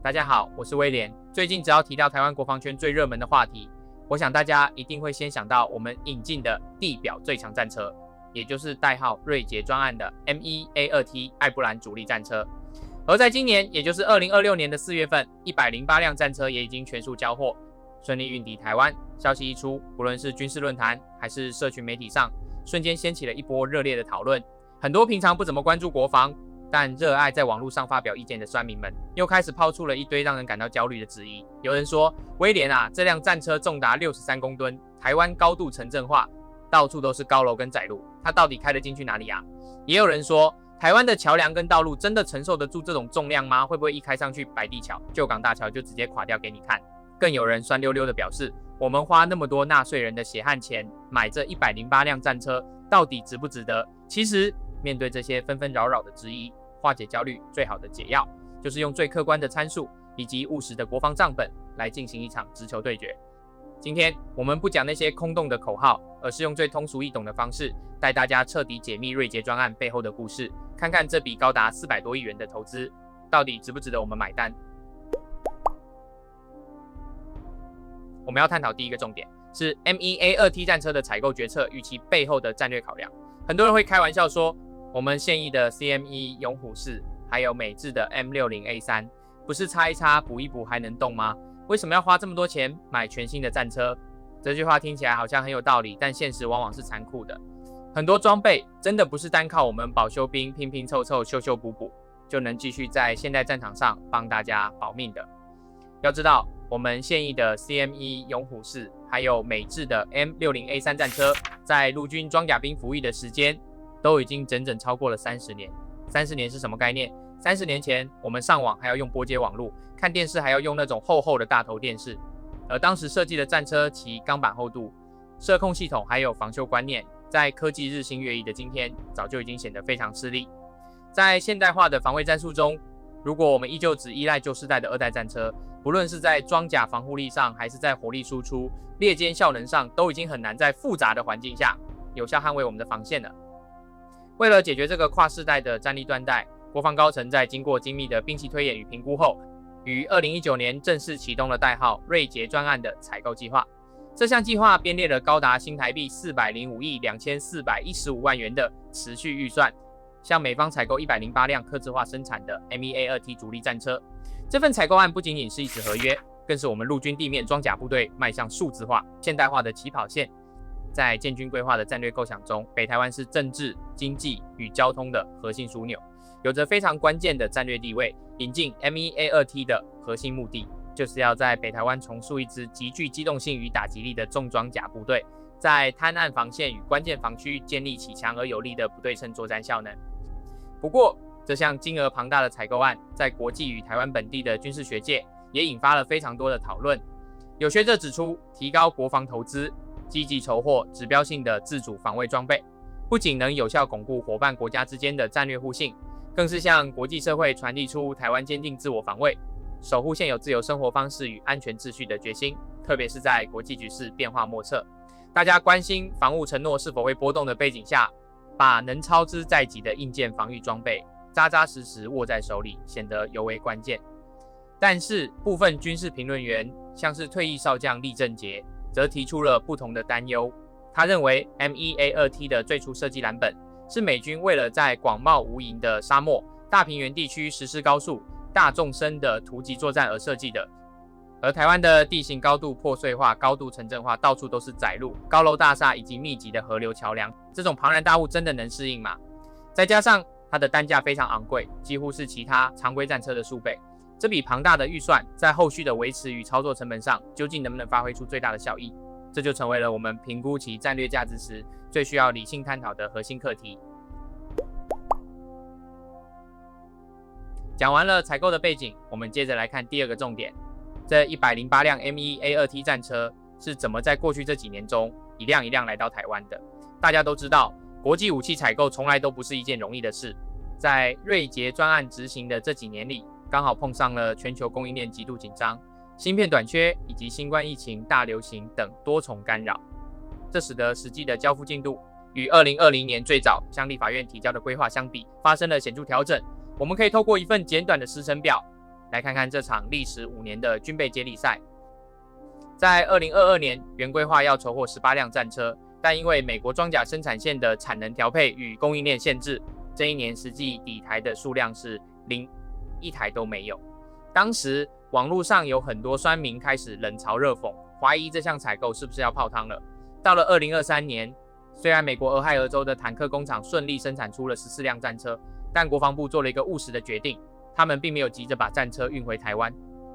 大家好，我是威廉。最近只要提到台湾国防圈最热门的话题，我想大家一定会先想到我们引进的地表最强战车，也就是代号瑞捷专案的 M1A2T 艾布兰主力战车。而在今年，也就是2026年的4月份，108辆战车也已经全数交货，顺利运抵台湾。消息一出，不论是军事论坛还是社群媒体上，瞬间掀起了一波热烈的讨论。很多平常不怎么关注国防，但热爱在网络上发表意见的酸民们，又开始抛出了一堆让人感到焦虑的质疑。有人说，威廉啊，这辆战车重达63公吨，台湾高度城镇化，到处都是高楼跟窄路，它到底开得进去哪里啊？也有人说，台湾的桥梁跟道路真的承受得住这种重量吗？会不会一开上去白地桥、旧港大桥就直接垮掉给你看？更有人酸溜溜的表示，我们花那么多纳税人的血汗钱买这108辆战车，到底值不值得？其实，面对这些纷纷扰扰的质疑，化解焦虑最好的解药，就是用最客观的参数以及务实的国防账本来进行一场直球对决。今天我们不讲那些空洞的口号，而是用最通俗易懂的方式，带大家彻底解密瑞捷专案背后的故事，看看这笔高达400多亿元的投资，到底值不值得我们买单。我们要探讨第一个重点是 M1A2T 战车的采购决策与其背后的战略考量。很多人会开玩笑说，我们现役的 CME 勇虎4还有美制的 M60A3 不是擦一擦补一补还能动吗？为什么要花这么多钱买全新的战车？这句话听起来好像很有道理，但现实往往是残酷的。很多装备真的不是单靠我们保修兵拼拼凑凑修修补补就能继续在现代战场上帮大家保命的。要知道，我们现役的 CME 勇虎4还有美制的 M60A3 战车在陆军装甲兵服役的时间都已经整整超过了30年。30年是什么概念？30年前我们上网还要用拨接网路，看电视还要用那种厚厚的大头电视，而当时设计的战车其钢板厚度、射控系统还有防修观念，在科技日新月异的今天早就已经显得非常吃力。在现代化的防卫战术中，如果我们依旧只依赖旧世代的2代战车，不论是在装甲防护力上还是在火力输出、列歼效能上，都已经很难在复杂的环境下有效捍卫我们的防线了。为了解决这个跨世代的战力断代，国防高层在经过精密的兵器推演与评估后，于2019年正式启动了代号瑞捷专案的采购计划。这项计划编列了高达新台币405亿2415万元的持续预算，向美方采购108辆客制化生产的 M1A2T 主力战车。这份采购案不仅仅是一纸合约，更是我们陆军地面装甲部队迈向数字化、现代化的起跑线。在建军规划的战略构想中，北台湾是政治、经济与交通的核心枢纽，有着非常关键的战略地位。引进 M1A2T 的核心目的，就是要在北台湾重塑一支极具机动性与打击力的重装甲部队，在滩岸防线与关键防区建立起强而有力的不对称作战效能。不过，这项金额庞大的采购案，在国际与台湾本地的军事学界也引发了非常多的讨论。有学者指出，提高国防投资，积极筹获指标性的自主防卫装备，不仅能有效巩固伙伴国家之间的战略互信，更是向国际社会传递出台湾坚定自我防卫、守护现有自由生活方式与安全秩序的决心。特别是在国际局势变化莫测，大家关心防务承诺是否会波动的背景下，把能操之在己的硬件防御装备扎扎实实握在手里，显得尤为关键。但是部分军事评论员，像是退役少将厉正杰，则提出了不同的担忧。他认为 M1A2T 的最初设计蓝本是美军为了在广袤无垠的沙漠、大平原地区实施高速、大纵深的突击作战而设计的。而台湾的地形高度破碎化、高度城镇化，到处都是窄路、高楼大厦以及密集的河流桥梁，这种庞然大物真的能适应吗？再加上它的单价非常昂贵，几乎是其他常规战车的数倍。这笔庞大的预算在后续的维持与操作成本上，究竟能不能发挥出最大的效益？这就成为了我们评估其战略价值时最需要理性探讨的核心课题。讲完了采购的背景，我们接着来看第二个重点。这108辆 M1A2T 战车是怎么在过去这几年中一辆一辆来到台湾的？大家都知道，国际武器采购从来都不是一件容易的事。在瑞捷专案执行的这几年里，刚好碰上了全球供应链极度紧张、芯片短缺以及新冠疫情大流行等多重干扰，这使得实际的交付进度与2020年最早向立法院提交的规划相比，发生了显著调整。我们可以透过一份简短的时程表来看看这场历时5年的军备接力赛。在2022年，原规划要筹获18辆战车，但因为美国装甲生产线的产能调配与供应链限制，这一年实际抵台的数量是0，一台都没有。当时网络上有很多酸民开始冷嘲热讽，怀疑这项采购是不是要泡汤了。到了2023年，虽然美国俄亥俄州的坦克工厂顺利生产出了14辆战车，但国防部做了一个务实的决定，他们并没有急着把战车运回台湾，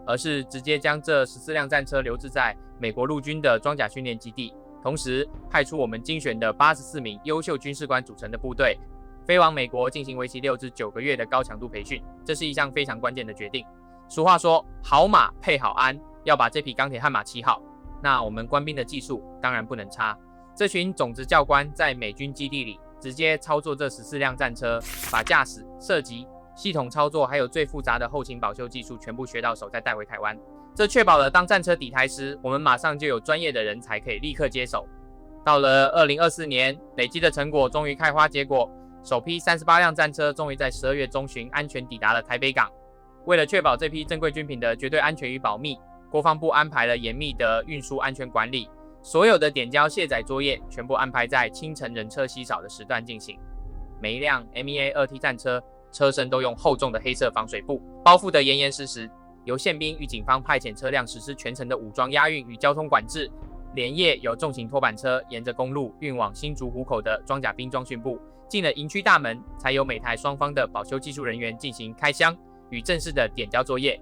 而是直接将这14辆战车留置在美国陆军的装甲训练基地，同时派出我们精选的84名优秀军事官组成的部队，飞往美国进行为期6至9个月的高强度培训。这是一项非常关键的决定。俗话说，好马配好鞍，要把这匹钢铁悍马骑好，那我们官兵的技术当然不能差。这群种子教官在美军基地里直接操作这14辆战车，把驾驶、射击、系统操作还有最复杂的后勤保修技术全部学到手，再带回台湾。这确保了当战车抵台时，我们马上就有专业的人才可以立刻接手。到了2024年，累积的成果终于开花结果，首批38辆战车终于在12月中旬安全抵达了台北港。为了确保这批珍贵军品的绝对安全与保密，国防部安排了严密的运输安全管理，所有的点交卸载作业全部安排在清晨人车稀少的时段进行。每一辆 MEA-2T 战车车身都用厚重的黑色防水布包覆得严严实实，由宪兵与警方派遣车辆实施全程的武装押运与交通管制。连夜有重型拖板车沿着公路运往新竹湖口的装甲兵装训部，进了营区大门，才由每台双方的保修技术人员进行开箱与正式的点交作业。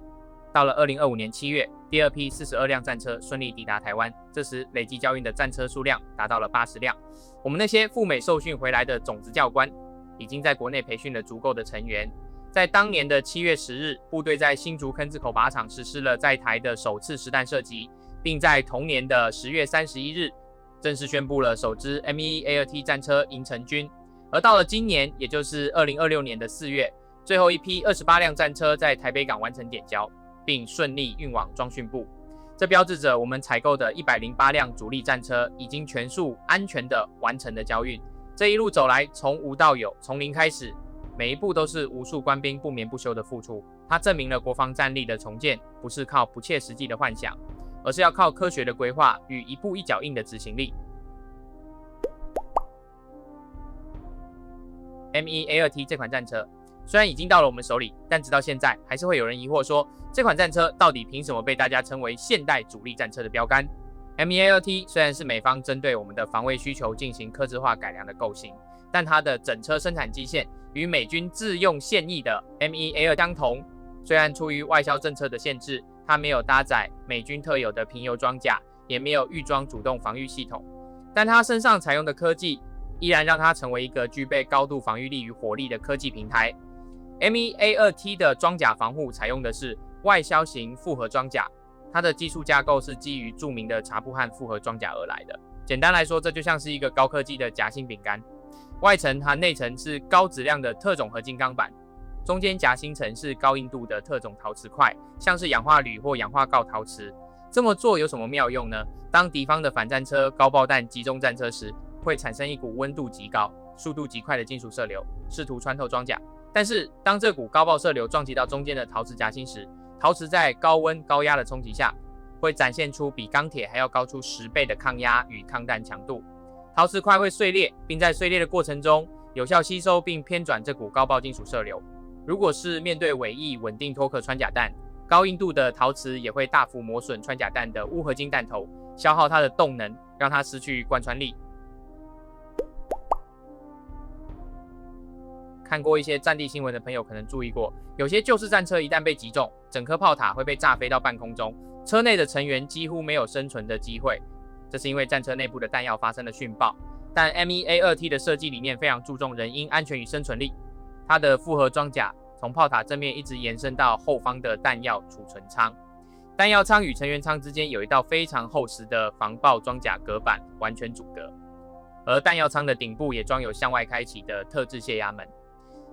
到了2025年7月，第二批42辆战车顺利抵达台湾，这时累计交运的战车数量达到了80辆。我们那些赴美受训回来的种子教官，已经在国内培训了足够的成员。在当年的7月10日，部队在新竹坑字口靶场实施了在台的首次实弹射击，并在同年的10月31日正式宣布了首支 MEA-2T 战车迎成军。而到了今年，也就是2026年的4月，最后一批28辆战车在台北港完成点交，并顺利运往装训部。这标志着我们采购的108辆主力战车已经全数安全地完成了交运。这一路走来，从无到有，从零开始，每一步都是无数官兵不眠不休的付出。它证明了国防战力的重建不是靠不切实际的幻想，而是要靠科学的规划与一步一脚印的执行力。MEA-2T 这款战车虽然已经到了我们手里，但直到现在还是会有人疑惑说，这款战车到底凭什么被大家称为现代主力战车的标杆？ MEA-2T 虽然是美方针对我们的防卫需求进行客制化改良的构型，但它的整车生产基线与美军自用现役的 MEA-2 相同。虽然出于外销政策的限制，它没有搭载美军特有的平油装甲，也没有预装主动防御系统，但它身上采用的科技依然让它成为一个具备高度防御力与火力的科技平台。MEA-2T 的装甲防护采用的是外销型复合装甲，它的技术架构是基于著名的查布汉复合装甲而来的。简单来说，这就像是一个高科技的夹心饼干，外层和内层是高质量的特种合金钢板，中间夹心层是高硬度的特种陶瓷块，像是氧化铝或氧化锆陶瓷。这么做有什么妙用呢？当敌方的反战车高爆弹击中战车时，会产生一股温度极高、速度极快的金属射流，试图穿透装甲。但是当这股高爆射流撞击到中间的陶瓷夹心时，陶瓷在高温高压的冲击下，会展现出比钢铁还要高出10倍的抗压与抗弹强度。陶瓷块会碎裂，并在碎裂的过程中有效吸收并偏转这股高爆金属射流。如果是面对尾翼稳定脱壳穿甲弹，高硬度的陶瓷也会大幅磨损穿甲弹的钨合金弹头，消耗它的动能，让它失去贯穿力。看过一些战地新闻的朋友可能注意过，有些旧式战车一旦被击中，整颗炮塔会被炸飞到半空中，车内的成员几乎没有生存的机会。这是因为战车内部的弹药发生了殉爆。但 MEA-2T 的设计理念非常注重人因安全与生存力，它的复合装甲从炮塔正面一直延伸到后方的弹药储存舱，弹药舱与成员舱之间有一道非常厚实的防爆装甲隔板完全阻隔，而弹药舱的顶部也装有向外开启的特制泄压门。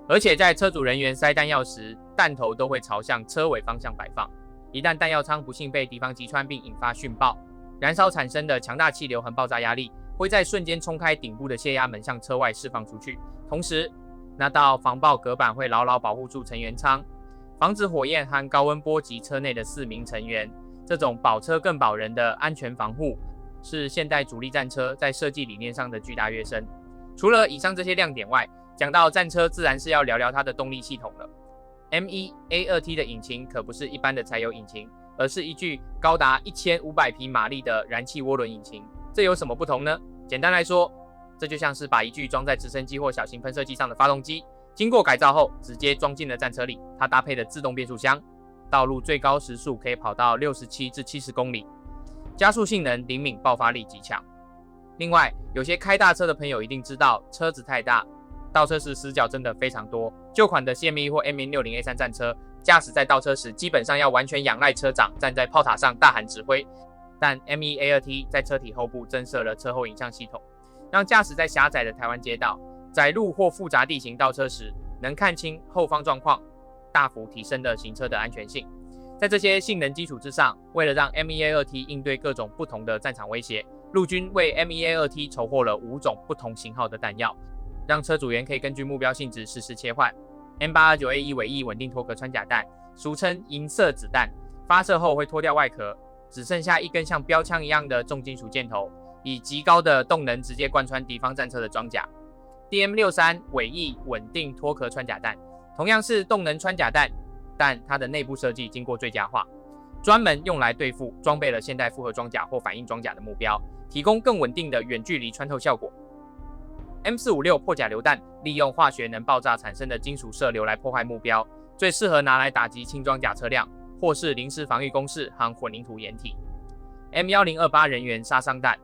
而且在车主人员塞弹药时，弹头都会朝向车尾方向摆放。一旦弹药舱不幸被敌方击穿并引发殉爆，燃烧产生的强大气流和爆炸压力会在瞬间冲开顶部的泄压门向车外释放出去，同时那道防爆隔板会牢牢保护住成员舱。防止火焰和高温波及车内的4名成员。这种保车更保人的安全防护，是现代主力战车在设计理念上的巨大跃升。除了以上这些亮点外，讲到战车，自然是要聊聊它的动力系统了。M1A2T 的引擎可不是一般的柴油引擎，而是一具高达1500匹马力的燃气涡轮引擎。这有什么不同呢？简单来说，这就像是把一具装在直升机或小型喷射机上的发动机，经过改造后直接装进了战车里。它搭配的自动变速箱，道路最高时速可以跑到67至70公里，加速性能灵敏，爆发力极强。另外，有些开大车的朋友一定知道，车子太大，倒车时死角真的非常多。旧款的 CME 或 M060A3 战车，驾驶在倒车时基本上要完全仰赖车长站在炮塔上大喊指挥，但 M1A2T 在车体后部增设了车后影像系统，让驾驶在狭窄的台湾街道、窄路或复杂地形倒车时能看清后方状况，大幅提升了行车的安全性。在这些性能基础之上，为了让 M1A2T 应对各种不同的战场威胁，陆军为 M1A2T 筹获了5种不同型号的弹药，让车组员可以根据目标性质实时切换。M829A1 尾翼稳定脱壳穿甲弹，俗称银色子弹，发射后会脱掉外壳，只剩下一根像标枪一样的重金属箭头，以极高的动能直接贯穿敌方战车的装甲。DM63 尾翼稳定脱壳穿甲弹，同样是动能穿甲弹，但它的内部设计经过最佳化，专门用来对付装备了现代复合装甲或反应装甲的目标，提供更稳定的远距离穿透效果。M456 破甲榴弹利用化学能爆炸产生的金属射流来破坏目标，最适合拿来打击轻装甲车辆或是临时防御工事和混凝土掩体。M1028 人员杀伤弹，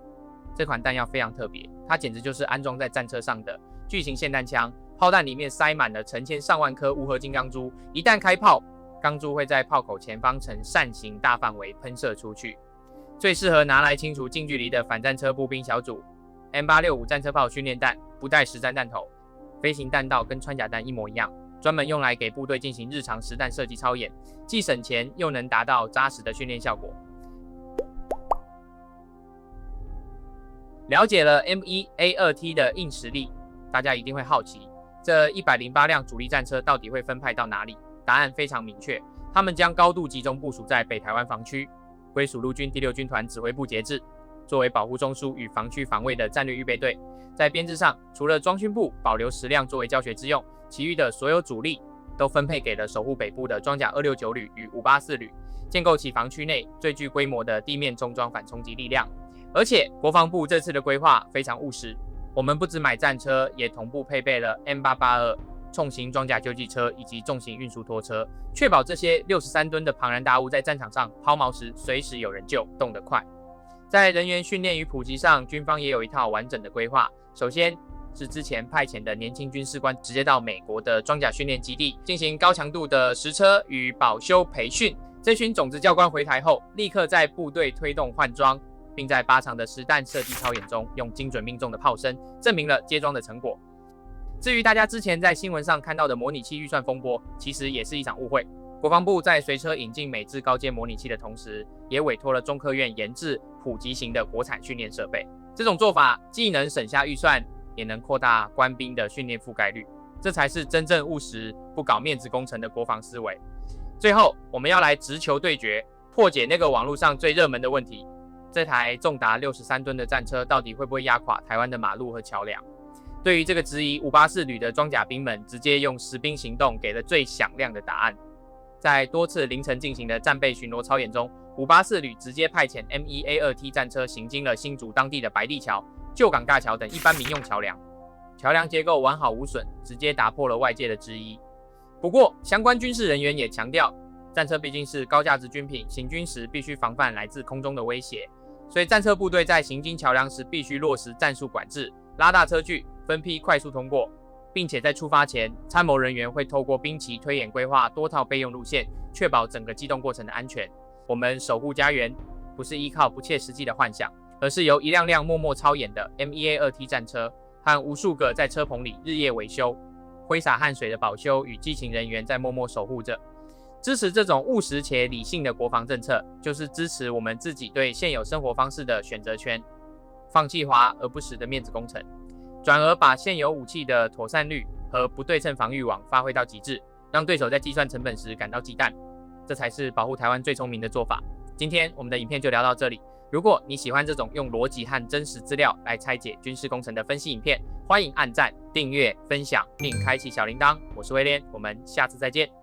这款弹药非常特别，它简直就是安装在战车上的巨型霰弹枪，炮弹里面塞满了成千上万颗钨合金钢珠，一旦开炮，钢珠会在炮口前方呈扇形大范围喷射出去，最适合拿来清除近距离的反战车步兵小组。M865 战车炮训练弹不带实战弹头，飞行弹道跟穿甲弹一模一样，专门用来给部队进行日常实弹射击操演，既省钱又能达到扎实的训练效果。了解了 M1A2T 的硬实力，大家一定会好奇，这108辆主力战车到底会分派到哪里？答案非常明确，他们将高度集中部署在北台湾防区，归属陆军第6军团指挥部节制，作为保护中枢与防区防卫的战略预备队。在编制上，除了装训部保留10辆作为教学之用，其余的所有主力都分配给了守护北部的装甲269旅与584旅，建构起防区内最具规模的地面重装反冲击力量。而且国防部这次的规划非常务实，我们不只买战车，也同步配备了 M882 重型装甲救济车以及重型运输拖车，确保这些63吨的庞然大物在战场上抛锚时随时有人救，动得快。在人员训练与普及上，军方也有一套完整的规划。首先是之前派遣的年轻军士官直接到美国的装甲训练基地进行高强度的实车与保修培训。这群种子教官回台后，立刻在部队推动换装，并在8场的实弹射击操演中用精准命中的炮声证明了接装的成果。至于大家之前在新闻上看到的模拟器预算风波，其实也是一场误会。国防部在随车引进美制高阶模拟器的同时，也委托了中科院研制普及型的国产训练设备。这种做法既能省下预算，也能扩大官兵的训练覆盖率，这才是真正务实、不搞面子工程的国防思维。最后，我们要来直球对决，破解那个网络上最热门的问题：这台重达63吨的战车到底会不会压垮台湾的马路和桥梁？对于这个质疑，584旅的装甲兵们直接用实兵行动给了最响亮的答案。在多次凌晨进行的战备巡逻操演中，584旅直接派遣 M1A2T 战车行经了新竹当地的白地桥、旧港大桥等一般民用桥梁，桥梁结构完好无损，直接打破了外界的质疑。不过，相关军事人员也强调，战车毕竟是高价值军品，行军时必须防范来自空中的威胁，所以战车部队在行经桥梁时必须落实战术管制，拉大车距，分批快速通过，并且在出发前，参谋人员会透过兵棋推演规划多套备用路线，确保整个机动过程的安全。我们守护家园，不是依靠不切实际的幻想，而是由一辆辆默默操演的 M1A2T 战车和无数个在车棚里日夜维修、挥洒汗水的保修与激情人员在默默守护着。支持这种务实且理性的国防政策，就是支持我们自己对现有生活方式的选择权，放弃华而不实的面子工程，转而把现有武器的妥善率和不对称防御网发挥到极致，让对手在计算成本时感到忌惮，这才是保护台湾最聪明的做法。今天我们的影片就聊到这里。如果你喜欢这种用逻辑和真实资料来拆解军事工程的分析影片，欢迎按赞、订阅、分享并开启小铃铛。我是威廉，我们下次再见。